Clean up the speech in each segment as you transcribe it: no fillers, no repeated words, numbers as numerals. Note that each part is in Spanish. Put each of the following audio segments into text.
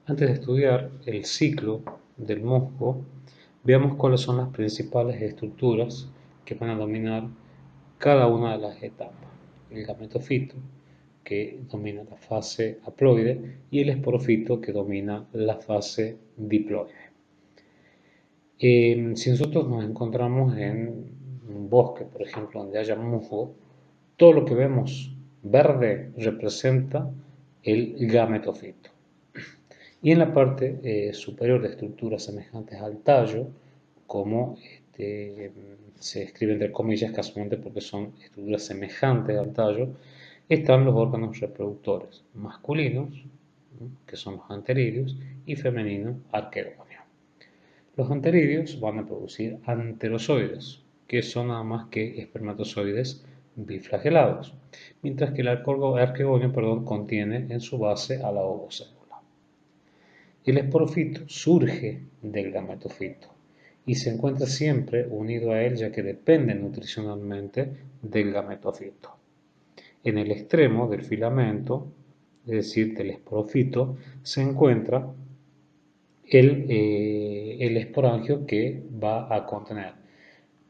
Antes de estudiar el ciclo del musgo, veamos cuáles son las principales estructuras que van a dominar cada una de las etapas. El gametofito, que domina la fase haploide, y el esporofito, que domina la fase diploide. Si nosotros nos encontramos en un bosque, por ejemplo, donde haya musgo, todo lo que vemos verde representa el gametofito. Y en la parte superior de estructuras semejantes al tallo, como se escribe entre comillas casualmente porque son estructuras semejantes al tallo, están los órganos reproductores masculinos, que son los anteridios, y femeninos, arquegonios. Los anteridios van a producir anterozoides, que son nada más que espermatozoides biflagelados, mientras que el arquegonio contiene en su base a la ovocélula. El esporofito surge del gametofito y se encuentra siempre unido a él ya que depende nutricionalmente del gametofito. En el extremo del filamento, es decir, del esporofito, se encuentra el esporangio que va a contener,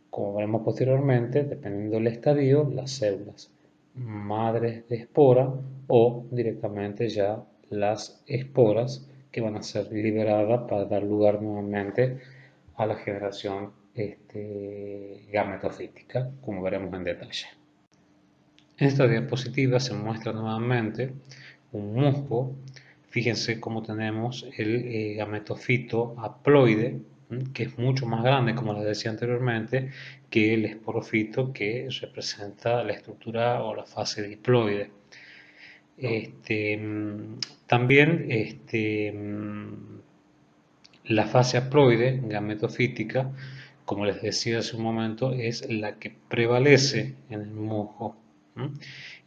como veremos posteriormente, dependiendo del estadio, las células madres de espora o directamente ya las esporas que van a ser liberadas para dar lugar nuevamente a la generación gametofítica, como veremos en detalle. En esta diapositiva se muestra nuevamente un musgo. Fíjense cómo tenemos el gametofito haploide, que es mucho más grande, como les decía anteriormente, que el esporofito, que representa la estructura o la fase diploide. También la fase haploide gametofítica, como les decía hace un momento, es la que prevalece en el musgo.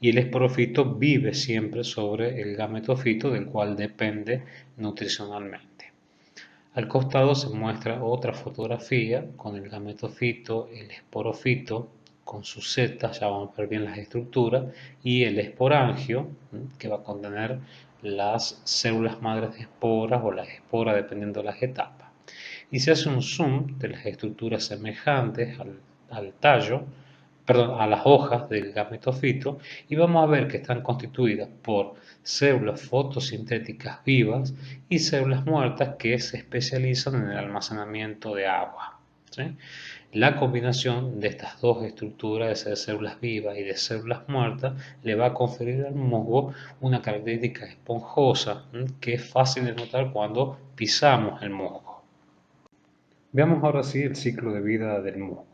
Y el esporofito vive siempre sobre el gametofito, del cual depende nutricionalmente. Al costado se muestra otra fotografía con el gametofito, el esporofito con sus setas, ya vamos a ver bien las estructuras, y el esporangio, que va a contener las células madres de esporas o las esporas dependiendo de las etapas. Y se hace un zoom de las estructuras semejantes al tallo, perdón, a las hojas del gametofito, y vamos a ver que están constituidas por células fotosintéticas vivas y células muertas que se especializan en el almacenamiento de agua. ¿Sí? La combinación de estas dos estructuras, de células vivas y de células muertas, le va a conferir al musgo una característica esponjosa, que es fácil de notar cuando pisamos el musgo. Veamos ahora sí el ciclo de vida del musgo.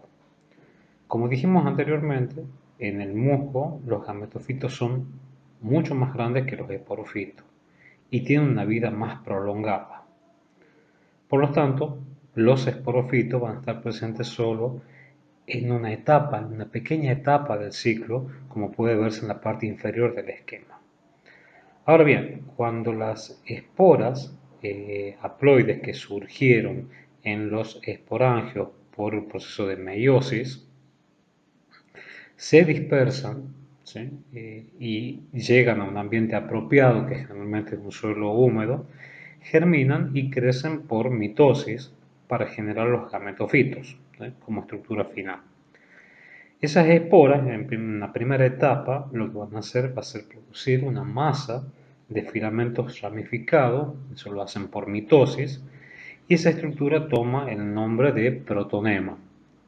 Como dijimos anteriormente, en el musgo los gametofitos son mucho más grandes que los esporofitos y tienen una vida más prolongada. Por lo tanto, los esporofitos van a estar presentes solo en una etapa, en una pequeña etapa del ciclo, como puede verse en la parte inferior del esquema. Ahora bien, cuando las esporas haploides que surgieron en los esporangios por el proceso de meiosis se dispersan, ¿sí? Y llegan a un ambiente apropiado, que generalmente es un suelo húmedo, germinan y crecen por mitosis para generar los gametofitos, ¿sí? Como estructura final. Esas esporas, en la primera etapa, lo que van a hacer va a ser producir una masa de filamentos ramificados, eso lo hacen por mitosis, y esa estructura toma el nombre de protonema.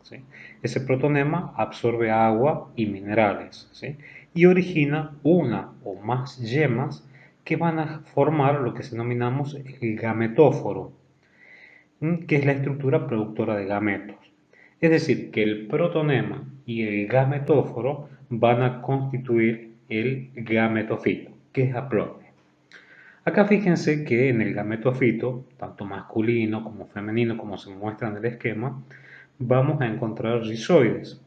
¿Sí? Ese protonema absorbe agua y minerales, ¿sí? Y origina una o más yemas que van a formar lo que denominamos el gametóforo, que es la estructura productora de gametos. Es decir, que el protonema y el gametóforo van a constituir el gametofito, que es haploide. Acá fíjense que en el gametofito, tanto masculino como femenino, como se muestra en el esquema, vamos a encontrar rizoides,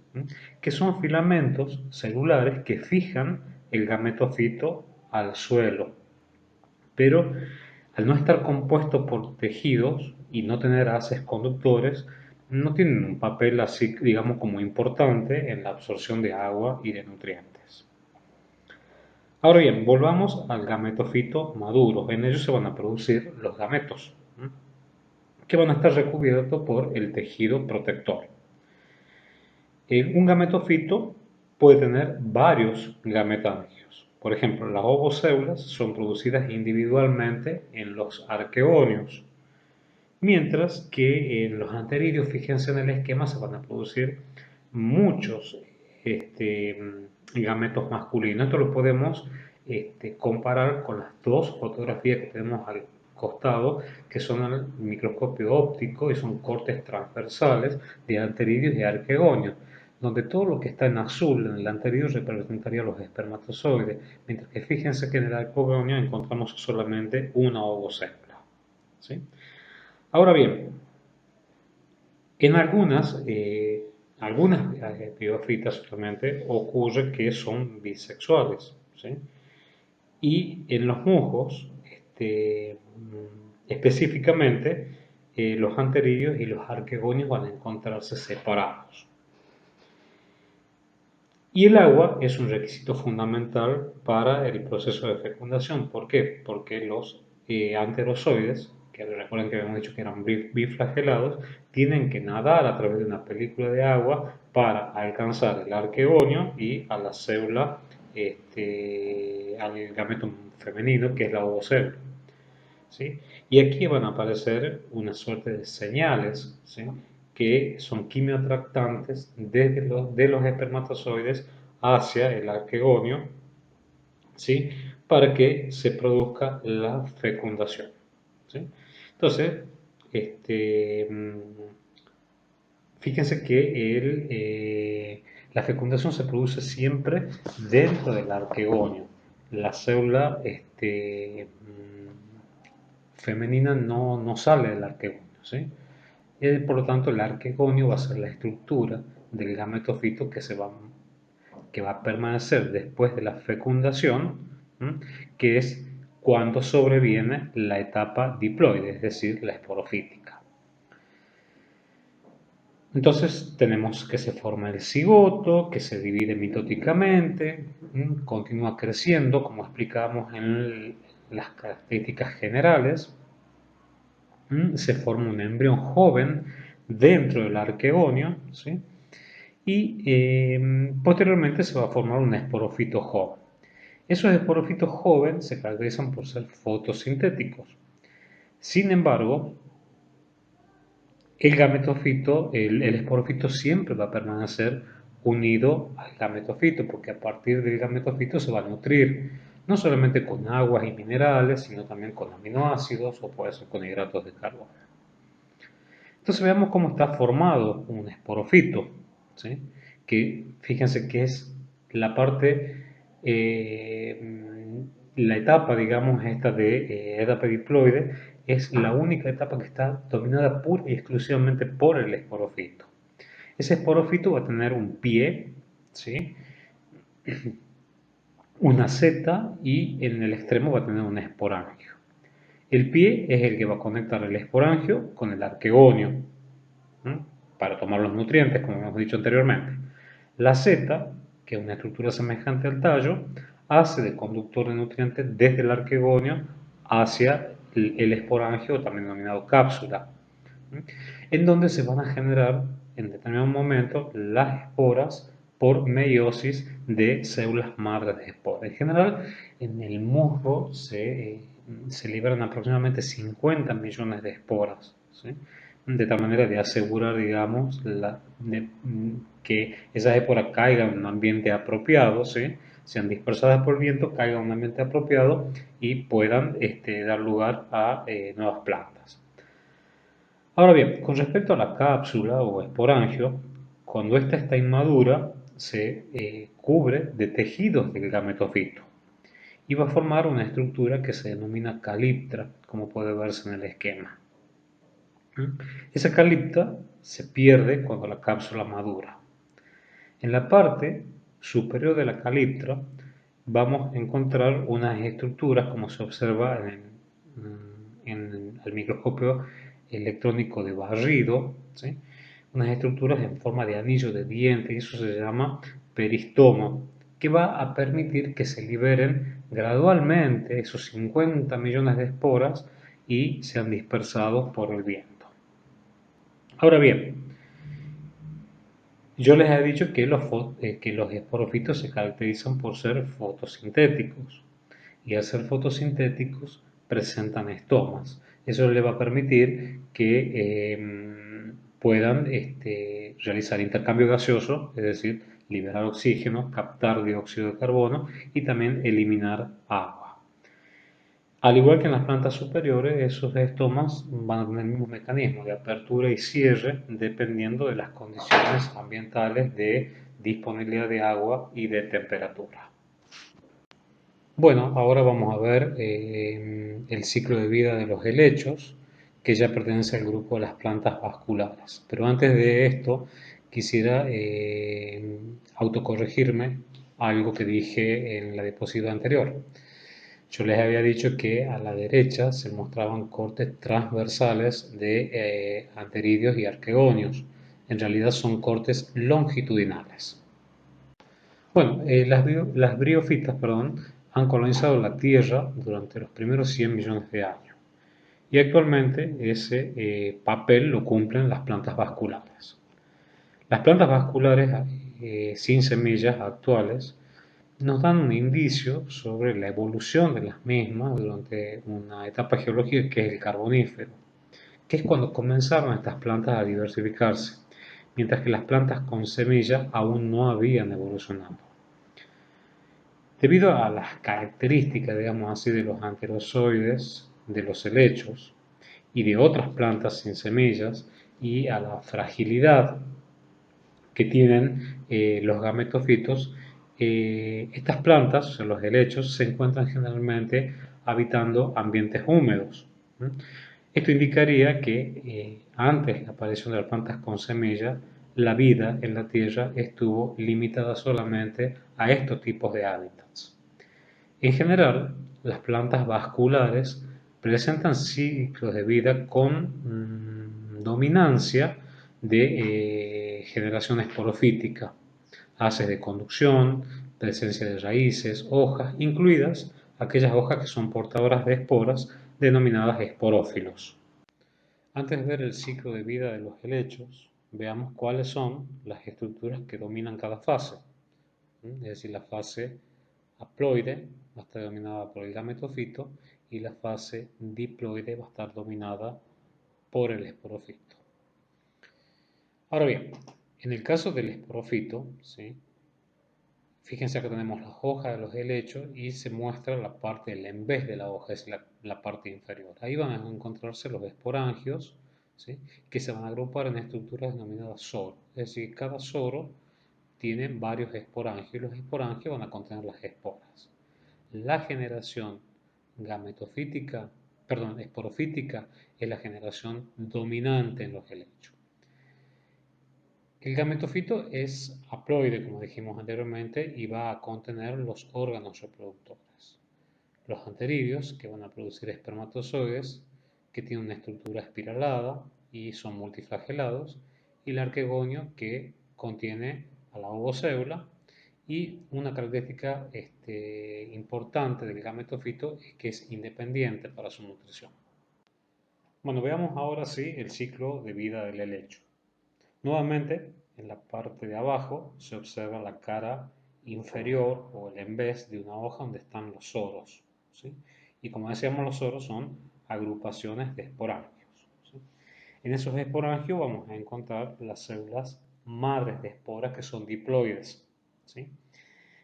que son filamentos celulares que fijan el gametofito al suelo. Pero al no estar compuesto por tejidos y no tener haces conductores, no tienen un papel así, digamos, como importante en la absorción de agua y de nutrientes. Ahora bien, volvamos al gametofito maduro. En ellos se van a producir los gametos, que van a estar recubiertos por el tejido protector. Un gametofito puede tener varios gametámeros. Por ejemplo, las ovocélulas son producidas individualmente en los arqueonios, mientras que en los anteriores, fíjense en el esquema, se van a producir muchos gametos masculinos. Esto lo podemos comparar con las dos fotografías que tenemos al costado, que son al microscopio óptico y son cortes transversales de anteridios y arqueonios, donde todo lo que está en azul en el anterior representaría los espermatozoides, mientras que fíjense que en el arqueonio encontramos solamente una ovocélula. ¿Sí? Ahora bien, en algunas biofitas solamente ocurre que son bisexuales, ¿sí? Y en los musgos, específicamente, los anteridios y los arquegonios van a encontrarse separados. Y el agua es un requisito fundamental para el proceso de fecundación. ¿Por qué? Porque los anterozoides, que recuerden que habíamos dicho que eran biflagelados, tienen que nadar a través de una película de agua para alcanzar el arqueonio y a la célula, al gameto femenino, que es la ovocélula. ¿Sí? Y aquí van a aparecer una suerte de señales, ¿sí? Que son quimioatractantes de los espermatozoides hacia el arquegonio, ¿sí? Para que se produzca la fecundación, ¿sí? Entonces, este, fíjense que la fecundación se produce siempre dentro del arquegonio. La célula femenina no sale del arquegonio, ¿sí? Y por lo tanto el arquegonio va a ser la estructura del gametofito que va a permanecer después de la fecundación, que es cuando sobreviene la etapa diploide, es decir, la esporofítica. Entonces tenemos que se forma el cigoto, que se divide mitóticamente, continúa creciendo, como explicábamos en las características generales, se forma un embrión joven dentro del arquegonio, ¿sí? Y posteriormente se va a formar un esporofito joven. Esos esporofitos jóvenes se caracterizan por ser fotosintéticos. Sin embargo, el esporofito siempre va a permanecer unido al gametofito, porque a partir del gametofito se va a nutrir no solamente con aguas y minerales, sino también con aminoácidos o puede ser con hidratos de carbono. Entonces veamos cómo está formado un esporofito, ¿sí? Que fíjense que es la parte, la etapa, digamos, esta de etapa diploide, es la única etapa que está dominada pura y exclusivamente por el esporofito. Ese esporofito va a tener un pie, ¿sí? Una seta y en el extremo va a tener un esporangio. El pie es el que va a conectar el esporangio con el arquegonio, para tomar los nutrientes, como hemos dicho anteriormente. La seta, que es una estructura semejante al tallo, hace de conductor de nutrientes desde el arquegonio hacia el esporangio, también denominado cápsula, en donde se van a generar en determinado momento las esporas por meiosis de células madres de esporas. En general, en el musgo se liberan aproximadamente 50 millones de esporas, ¿sí? De tal manera de asegurar, digamos, que esas esporas caigan en un ambiente apropiado, ¿sí? Sean dispersadas por el viento, caigan en un ambiente apropiado y puedan dar lugar a nuevas plantas. Ahora bien, con respecto a la cápsula o esporangio, cuando ésta está inmadura, se cubre de tejidos del gametofito y va a formar una estructura que se denomina caliptra, como puede verse en el esquema. Esa caliptra se pierde cuando la cápsula madura. En la parte superior de la caliptra vamos a encontrar unas estructuras, como se observa en el microscopio electrónico de barrido, ¿sí? Unas estructuras en forma de anillo de diente, y eso se llama peristoma. que va a permitir que se liberen gradualmente esos 50 millones de esporas y sean dispersados por el viento. Ahora bien, yo les he dicho que los esporofitos se caracterizan por ser fotosintéticos y al ser fotosintéticos presentan estomas. Eso les va a permitir que puedan realizar intercambio gaseoso, es decir, liberar oxígeno, captar dióxido de carbono y también eliminar agua. Al igual que en las plantas superiores, esos estomas van a tener el mismo mecanismo de apertura y cierre dependiendo de las condiciones ambientales de disponibilidad de agua y de temperatura. Bueno, ahora vamos a ver el ciclo de vida de los helechos, que ya pertenece al grupo de las plantas vasculares. Pero antes de esto, quisiera autocorregirme algo que dije en la diapositiva anterior. Yo les había dicho que a la derecha se mostraban cortes transversales de anteridios y arquegonios. En realidad son cortes longitudinales. Bueno, las briófitas, han colonizado la Tierra durante los primeros 100 millones de años y actualmente ese papel lo cumplen las plantas vasculares. Las plantas vasculares sin semillas actuales nos dan un indicio sobre la evolución de las mismas durante una etapa geológica que es el Carbonífero, que es cuando comenzaron estas plantas a diversificarse, mientras que las plantas con semillas aún no habían evolucionado. Debido a las características, digamos así, de los anterozoides, de los helechos y de otras plantas sin semillas, y a la fragilidad que tienen los gametofitos, estas plantas, o sea, los helechos, se encuentran generalmente habitando ambientes húmedos. Esto indicaría que antes de la aparición de las plantas con semillas, la vida en la Tierra estuvo limitada solamente a estos tipos de hábitats. En general, las plantas vasculares presentan ciclos de vida con dominancia de generación esporofítica, haces de conducción, presencia de raíces, hojas, incluidas aquellas hojas que son portadoras de esporas denominadas esporófilos. Antes de ver el ciclo de vida de los helechos, veamos cuáles son las estructuras que dominan cada fase. Es decir, la fase haploide va a estar dominada por el gametofito y la fase diploide va a estar dominada por el esporofito. Ahora bien, en el caso del esporofito, ¿sí? Fíjense que tenemos las hojas de los helechos y se muestra la parte del en vez de la hoja, es la parte inferior. Ahí van a encontrarse los esporangios, ¿sí? Que se van a agrupar en estructuras denominadas soros. Es decir, cada soro tiene varios esporangios y los esporangios van a contener las esporas. La generación gametofítica, esporofítica es la generación dominante en los helechos. El gametofito es haploide, como dijimos anteriormente, y va a contener los órganos reproductores. Los anteridios, que van a producir espermatozoides, que tienen una estructura espiralada y son multiflagelados, y el arquegonio, que contiene a la ovocédula, y una característica importante del gametofito es que es independiente para su nutrición. Bueno, veamos ahora sí el ciclo de vida del helecho. Nuevamente, en la parte de abajo se observa la cara inferior o el envés de una hoja donde están los soros, ¿sí? Y como decíamos, los soros son agrupaciones de esporangios, ¿sí? En esos esporangios vamos a encontrar las células madres de esporas que son diploides, ¿sí?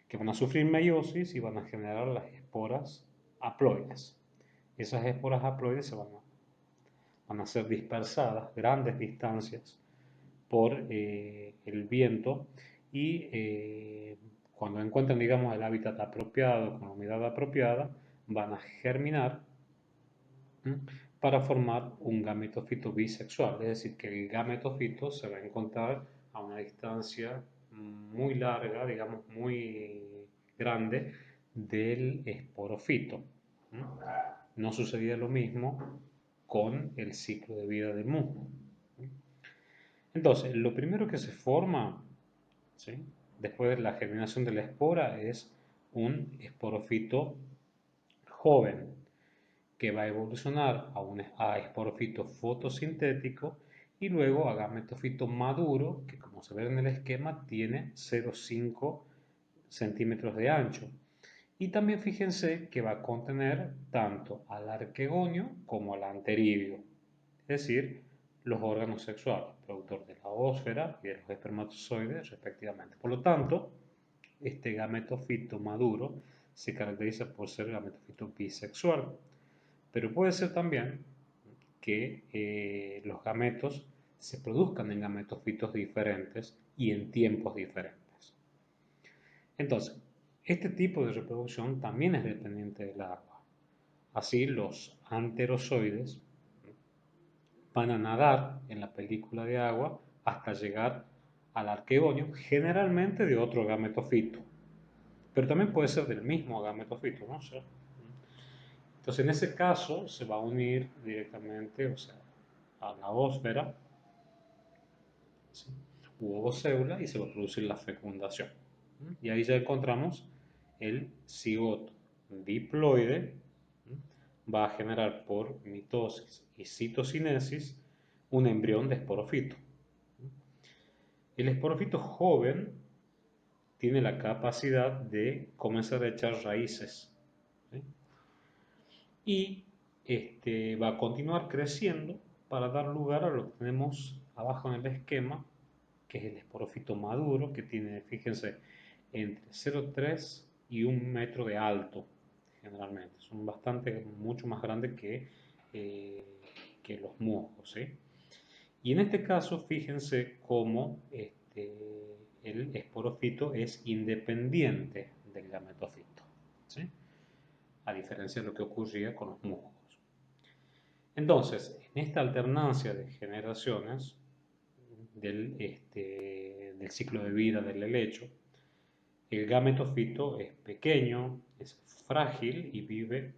Que van a sufrir meiosis y van a generar las esporas haploides. Esas esporas haploides van a ser dispersadas grandes distancias por el viento y cuando encuentran, digamos, el hábitat apropiado, con la humedad apropiada, van a germinar para formar un gametofito bisexual, es decir, que el gametofito se va a encontrar a una distancia muy larga, digamos, muy grande del esporofito. No sucedía lo mismo con el ciclo de vida del musgo. Entonces, lo primero que se forma, ¿sí? después de la germinación de la espora es un esporofito joven que va a evolucionar a esporofito fotosintético y luego a gametofito maduro, que como se ve en el esquema tiene 0,5 centímetros de ancho. Y también fíjense que va a contener tanto al arquegonio como al anteridio, es decir, los órganos sexuales, productor de la ósfera y de los espermatozoides respectivamente. Por lo tanto, este gametofito maduro se caracteriza por ser gametofito bisexual, pero puede ser también que los gametos se produzcan en gametofitos diferentes y en tiempos diferentes. Entonces, este tipo de reproducción también es dependiente del agua. Así, los anterozoides van a nadar en la película de agua hasta llegar al arquegonio, generalmente de otro gametofito, pero también puede ser del mismo gametofito, ¿no? O sea, entonces, en ese caso, se va a unir directamente, o sea, a la ósfera, ¿sí? U ovocédula y se va a producir la fecundación. Y ahí ya encontramos el cigoto diploide, va a generar por mitosis y citocinesis un embrión de esporofito. El esporofito joven tiene la capacidad de comenzar a echar raíces, ¿sí? Y va a continuar creciendo para dar lugar a lo que tenemos abajo en el esquema, que es el esporofito maduro, que tiene, fíjense, entre 0,3 y 1 metro de alto, generalmente. Son bastante, mucho más grandes que los musgos, ¿sí? Y en este caso, fíjense cómo el esporofito es independiente del gametofito, ¿sí? A diferencia de lo que ocurría con los musgos. Entonces, en esta alternancia de generaciones del ciclo de vida del helecho, el gametofito es pequeño, es frágil y vive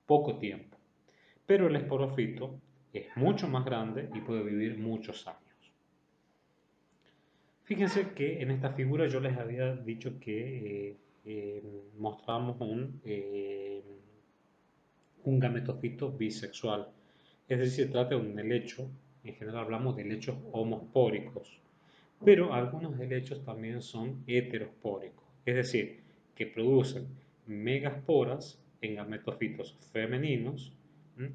poco tiempo, pero el esporofito es mucho más grande y puede vivir muchos años. Fíjense que en esta figura yo les había dicho que mostramos un gametofito bisexual, es decir, se trata de un helecho, en general hablamos de helechos homospóricos, pero algunos helechos también son heterospóricos, es decir, que producen megasporas en gametofitos femeninos,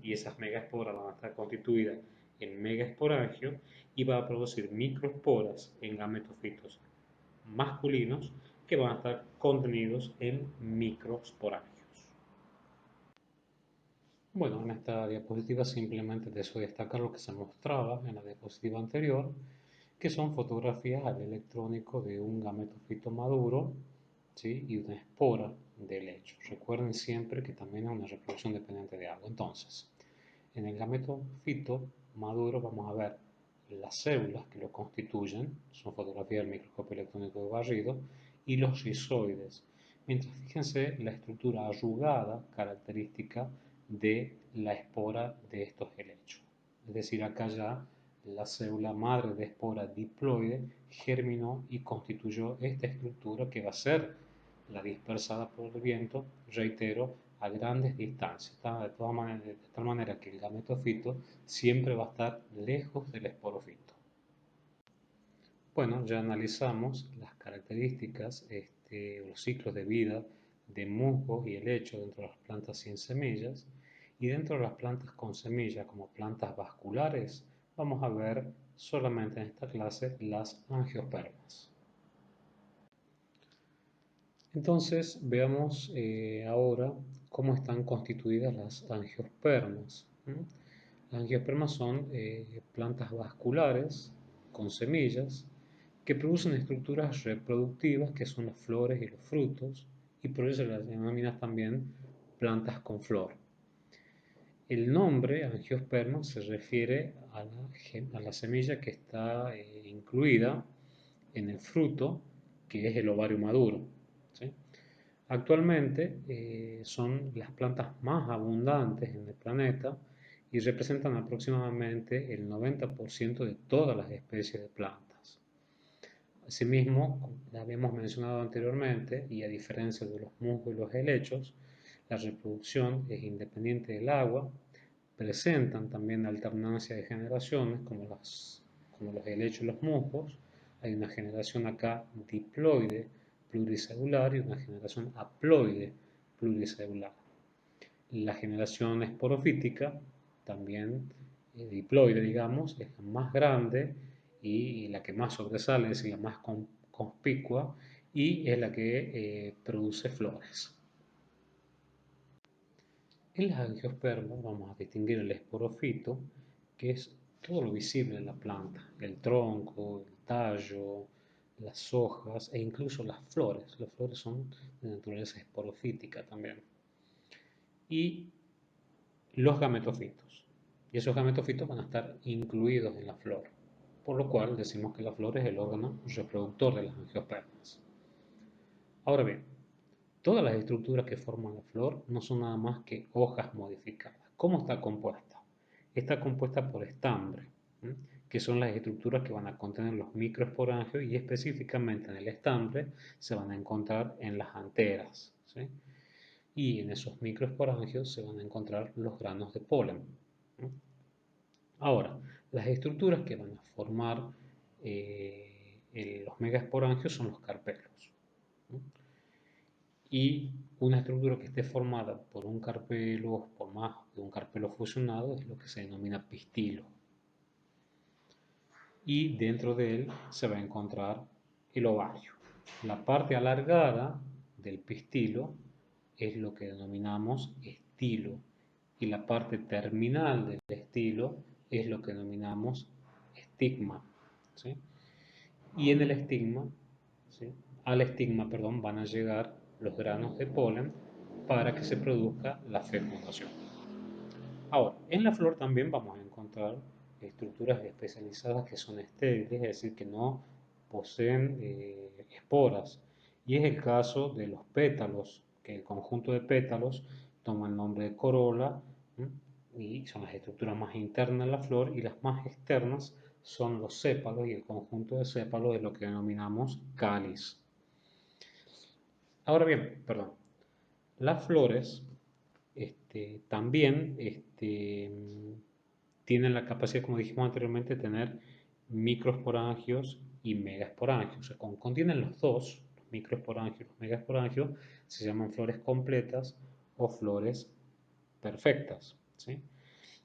y esas megasporas van a estar constituidas en megaesporangio y va a producir microesporas en gametofitos masculinos que van a estar contenidos en microsporangios. Bueno, en esta diapositiva simplemente deseo destacar lo que se mostraba en la diapositiva anterior, que son fotografías al electrónico de un gametofito maduro, ¿sí? Y una espora de helecho. Recuerden siempre que también es una reproducción dependiente de agua. Entonces, en el gametofito maduro vamos a ver las células que lo constituyen, son fotografías del microscopio electrónico de barrido, y los rizoides. Mientras fíjense la estructura arrugada característica de la espora de estos helechos. Es decir, acá ya la célula madre de espora diploide germinó y constituyó esta estructura que va a ser la dispersada por el viento, reitero, a grandes distancias, de tal manera que el gametofito siempre va a estar lejos del esporofito. Bueno, ya analizamos las características, los ciclos de vida de musgos y helecho dentro de las plantas sin semillas, y dentro de las plantas con semillas, como plantas vasculares, vamos a ver solamente en esta clase las angiospermas. Entonces veamos ahora cómo están constituidas las angiospermas. Las angiospermas son plantas vasculares con semillas que producen estructuras reproductivas que son las flores y los frutos, y por eso se las denomina también plantas con flor. El nombre angiosperma se refiere a la semilla que está incluida en el fruto, que es el ovario maduro, ¿sí? Actualmente son las plantas más abundantes en el planeta y representan aproximadamente el 90% de todas las especies de plantas. Asimismo, como habíamos mencionado anteriormente, y a diferencia de los musgos y los helechos, la reproducción es independiente del agua, presentan también alternancia de generaciones como los helechos y los musgos. Hay una generación acá diploide pluricelular y una generación haploide pluricelular. La generación esporofítica, también diploide, digamos, es la más grande y la que más sobresale, es la más conspicua y es la que produce flores. En las angiospermas vamos a distinguir el esporofito, que es todo lo visible en la planta, el tronco, el tallo, las hojas e incluso las flores. Las flores son de naturaleza esporofítica también. Y los gametofitos. Y esos gametofitos van a estar incluidos en la flor, por lo cual decimos que la flor es el órgano reproductor de las angiospermas. Ahora bien, todas las estructuras que forman la flor no son nada más que hojas modificadas. ¿Cómo está compuesta? Está compuesta por estambre, que son las estructuras que van a contener los microesporangios y específicamente en el estambre se van a encontrar en las anteras, ¿sí? Y en esos microesporangios se van a encontrar los granos de polen. Ahora, las estructuras que van a formar los megaesporangios son los carpelos. Y una estructura que esté formada por un carpelo, por más de un carpelo fusionado, es lo que se denomina pistilo. Y dentro de él se va a encontrar el ovario. La parte alargada del pistilo es lo que denominamos estilo y la parte terminal del estilo es lo que denominamos estigma, ¿sí? Y en el estigma, ¿sí? Al estigma, perdón, van a llegar los granos de polen para que se produzca la fecundación. Ahora, en la flor también vamos a encontrar estructuras especializadas que son estériles, es decir, que no poseen esporas. Y es el caso de los pétalos, que el conjunto de pétalos toma el nombre de corola, y son las estructuras más internas de la flor, y las más externas son los sépalos, y el conjunto de sépalos es lo que denominamos cáliz. Ahora bien, perdón, las flores también tienen la capacidad, como dijimos anteriormente, de tener microesporangios y megaesporangios. O sea, contienen los dos, los microesporangios y los megaesporangios, se llaman flores completas o flores perfectas, ¿sí?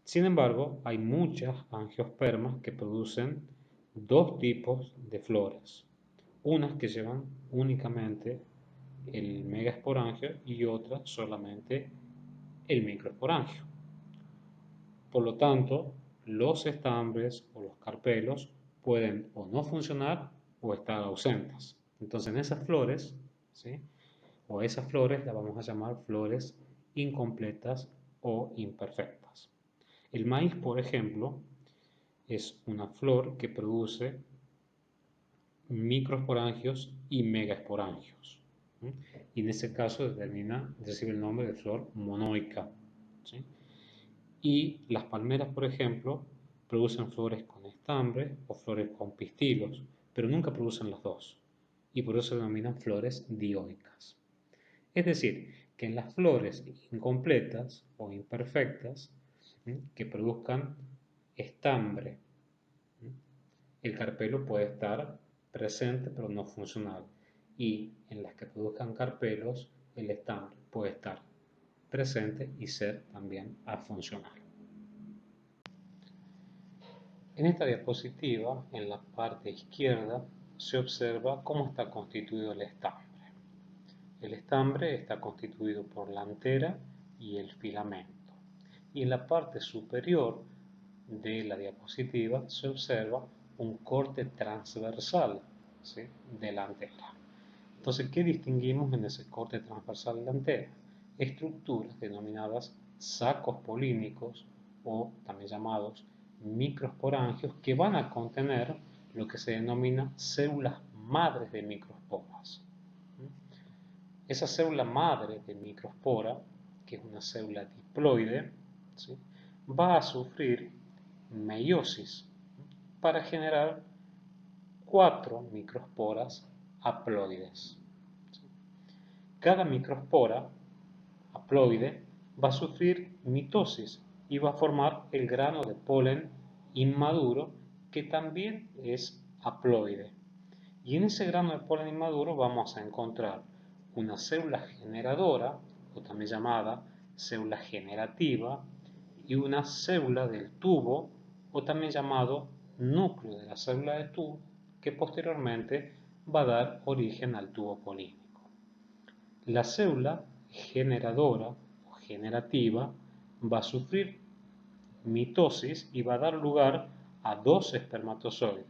Sin embargo, hay muchas angiospermas que producen dos tipos de flores. Unas que llevan únicamente el megaesporangio y otras solamente el microesporangio. Por lo tanto, los estambres o los carpelos pueden o no funcionar o estar ausentes. Entonces, en esas flores, ¿sí? O esas flores las vamos a llamar flores incompletas o imperfectas. El maíz, por ejemplo, es una flor que produce microesporangios y megaesporangios. Y en ese caso recibe el nombre de flor monoica, ¿sí? Y las palmeras, por ejemplo, producen flores con estambre o flores con pistilos, pero nunca producen las dos. Y por eso se denominan flores dioicas. Es decir, que en las flores incompletas o imperfectas, que produzcan estambre, el carpelo puede estar presente pero no funcional. Y en las que produzcan carpelos, el estambre puede estar presente y ser también afuncional. En esta diapositiva, en la parte izquierda, se observa cómo está constituido el estambre. El estambre está constituido por la antera y el filamento. Y en la parte superior de la diapositiva se observa un corte transversal, ¿sí?, de la antera. Entonces, ¿qué distinguimos en ese corte transversal de la antera? Estructuras denominadas sacos polínicos o también llamados microesporangios que van a contener lo que se denomina células madres de microesporas. Esa célula madre de microespora, que es una célula diploide, ¿sí?, va a sufrir meiosis para generar 4 microesporas haploides. Cada microespora haploide va a sufrir mitosis y va a formar el grano de polen inmaduro, que también es haploide. Y en ese grano de polen inmaduro vamos a encontrar una célula generadora, o también llamada célula generativa, y una célula del tubo, o también llamado núcleo de la célula de tubo, que posteriormente va a dar origen al tubo polínico. La célula generadora o generativa va a sufrir mitosis y va a dar lugar a dos espermatozoides,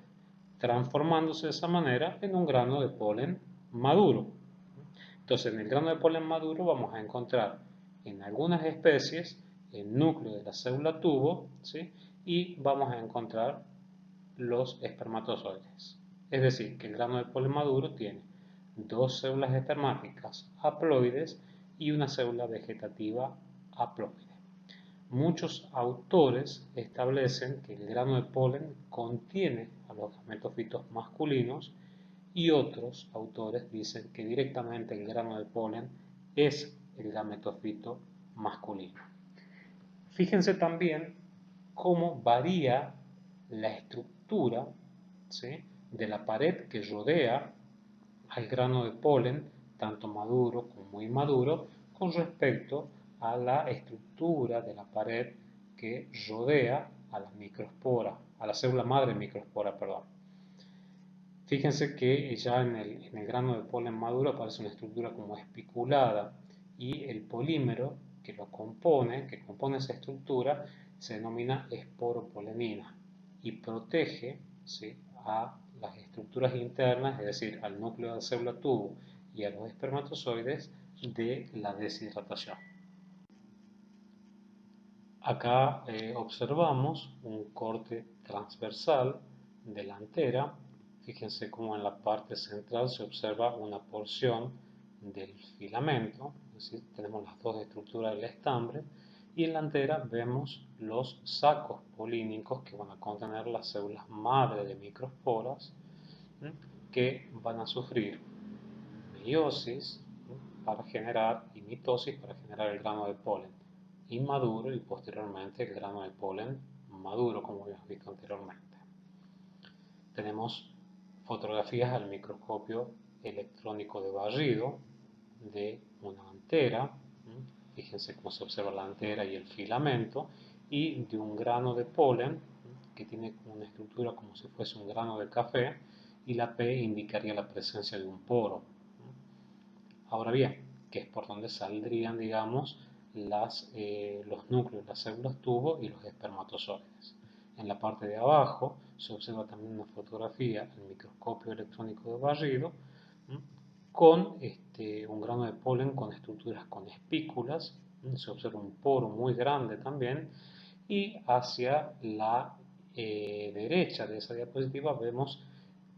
transformándose de esa manera en un grano de polen maduro. Entonces, en el grano de polen maduro vamos a encontrar en algunas especies el núcleo de la célula tubo, ¿sí? Y vamos a encontrar los espermatozoides. Es decir, que el grano de polen maduro tiene dos células espermáticas haploides y una célula vegetativa haploide. Muchos autores establecen que el grano de polen contiene a los gametofitos masculinos, y otros autores dicen que directamente el grano de polen es el gametofito masculino. Fíjense también cómo varía la estructura, ¿sí?, de la pared que rodea al grano de polen, tanto maduro como inmaduro, con respecto a la estructura de la pared que rodea a la microespora, a la célula madre microespora, perdón. Fíjense que ya en el grano de polen maduro aparece una estructura como espiculada, y el polímero que compone esa estructura, se denomina esporopolenina y protege, ¿sí?, a las estructuras internas, es decir, al núcleo de la célula tubo y a los espermatozoides, de la deshidratación. Acá observamos un corte transversal de la antera. Fíjense cómo en la parte central se observa una porción del filamento, es decir, tenemos las dos estructuras del estambre, y en la antera vemos los sacos polínicos que van a contener las células madre de microesporas, que van a sufrir meiosis para generar, y mitosis para generar el grano de polen inmaduro, y posteriormente el grano de polen maduro, como habíamos visto anteriormente. Tenemos fotografías al microscopio electrónico de barrido de una antera. Fíjense cómo se observa la antera y el filamento, y de un grano de polen que tiene una estructura como si fuese un grano de café, y la P indicaría la presencia de un poro. Ahora bien, que es por donde saldrían, digamos, los núcleos, las células tubo y los espermatozoides. En la parte de abajo se observa también una fotografía al microscopio electrónico de barrido, con un grano de polen con estructuras con espículas. Se observa un poro muy grande también, y hacia la derecha de esa diapositiva vemos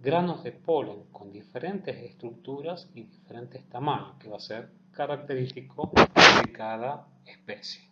granos de polen con diferentes estructuras y diferentes tamaños, que va a ser característico de cada especie.